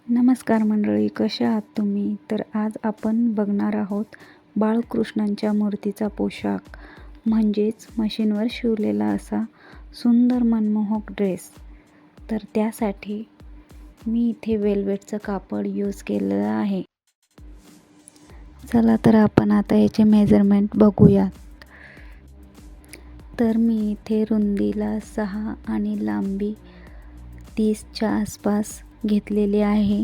नमस्कार मंडळी, कशा आहात तुम्ही? तर आज आपण बघणार आहोत बाळकृष्णांच्या मूर्तीचा पोशाख म्हणजेच मशीनवर शिवलेला असा सुंदर मनमोहक ड्रेस. तर त्यासाठी मी इथे वेल्वेटचं कापड यूज केलेलं आहे. चला तर आपण आता याचे मेजरमेंट बघूयात. तर मी इथे रुंदीला 6 आणि लांबी 30च्या आसपास घेतलेली आहे.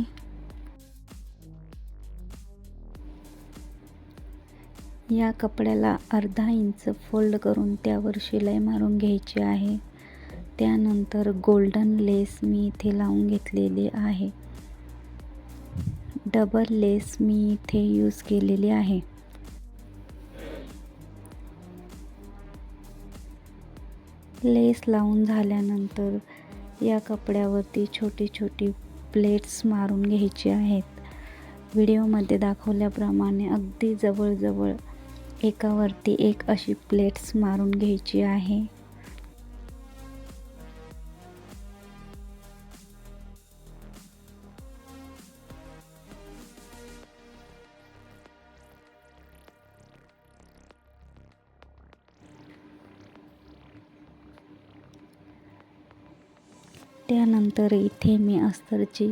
या कपड्याला अर्धा इंच फोल्ड करून त्यावर शिलाई मारून घ्यायची आहे. त्यानंतर गोल्डन लेस मी इथे लावून घेतलेली आहे. डबल लेस मी इथे यूज केलेली आहे. लेस लावून झाल्यानंतर या कपड्यावरती छोटी छोटी प्लेट्स मारून घ्यायची आहेत. व्हिडिओमध्ये दाखवल्याप्रमाणे अगदी जवळजवळ एकावरती एक अशी प्लेट्स मारून घ्यायची आहे. त्यानंतर इथे मी अस्तरची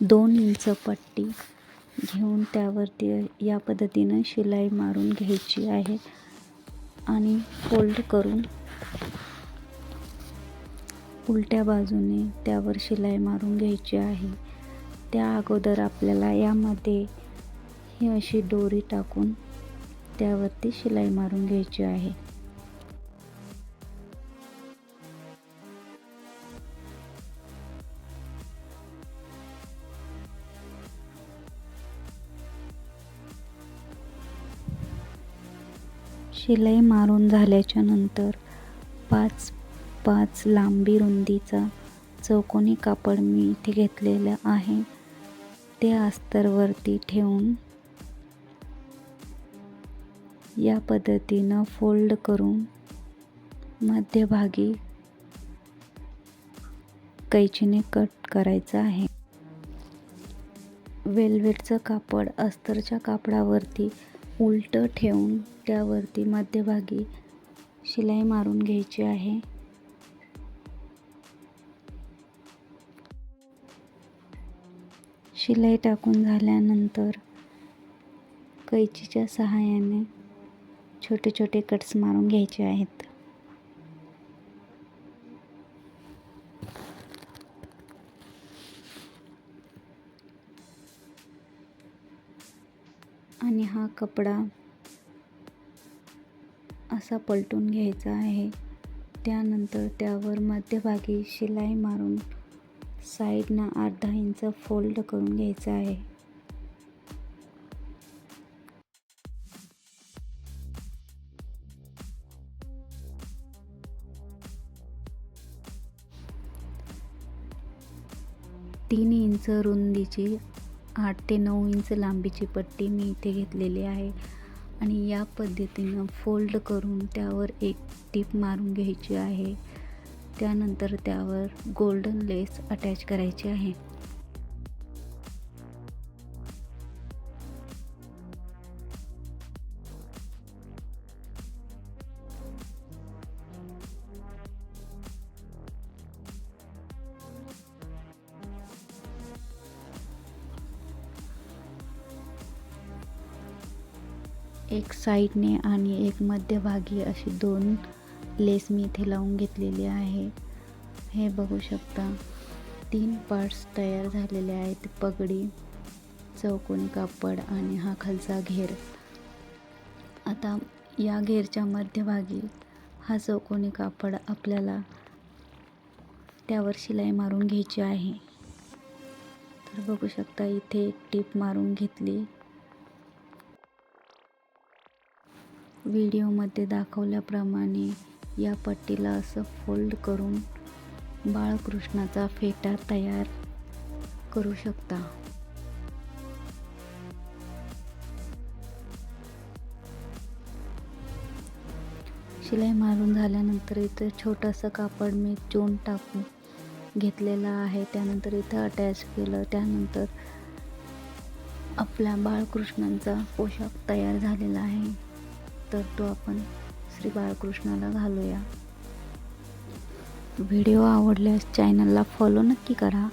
2 इंच पट्टी घेऊन त्यावरती या पद्धतीनं शिलाई मारून घ्यायची आहे आणि फोल्ड करून उलट्या बाजूने त्यावर शिलाई मारून घ्यायची आहे. त्या अगोदर आपल्याला यामध्ये ही अशी दोरी टाकून त्यावरती शिलाई मारून घ्यायची आहे. शिलाई मारून झाल्याच्या नंतर 5 लांबी रुंदीचा चौकोनी कापड मी इथे घेतलेलं आहे. ते अस्तरवरती ठेवून या पद्धतीनं फोल्ड करून मध्यभागी कैचीने कट करायचं आहे. वेल्वेटचं कापड अस्तरच्या कापडावरती उलटं ठेवून त्यावरती मध्यभागी शिलाई मारून घ्यायची आहे. शिलाई टाकून झाल्यानंतर कैचीच्या सहाय्याने छोटे छोटे कट्स मारून घ्यायचे आहेत. आणि हा कपडा असा पलटून घ्यायचा आहे. त्यानंतर त्यावर मध्यभागी शिलाई मारून साईडनं अर्धा इंच फोल्ड करून घ्यायचा आहे. तीन इंच रुंदीची 8 ते 9 इंच लांबीची पट्टी मी इथे घेतलेली आहे आणि या पद्धतीनं फोल्ड करून त्यावर एक टीप मारून घ्यायची आहे. त्यानंतर त्यावर गोल्डन लेस अटॅच करायची आहे. एक साईडने आणि एक मध्यभागी अशी 2 लेस मी इथे लावून घेतलेली आहे. हे बघू शकता 3 पार्ट्स तयार झालेले आहेत. पगडी, चौकोनी कापड आणि हा खालचा घेर. आता या घेरच्या मध्यभागी हा चौकोनी कापड आपल्याला त्यावर शिलाई मारून घ्यायची आहे. तर बघू शकता इथे एक टीप मारून घेतली. व्हिडिओमध्ये दाखवल्याप्रमाणे या पट्टीला असं फोल्ड करून बाळकृष्णाचा फेटा तयार करू शकता. शिलाई मारून झाल्यानंतर इथं छोटंसं कापड मी चोन टाकून घेतलेला आहे. त्यानंतर इथं अटॅच केलं. त्यानंतर आपल्या बाळकृष्णांचा पोशाख तयार झालेला आहे. तर तो आपण श्री बाळकृष्णाला घालूया. व्हिडिओ आवडल्यास चॅनलला फॉलो नक्की करा.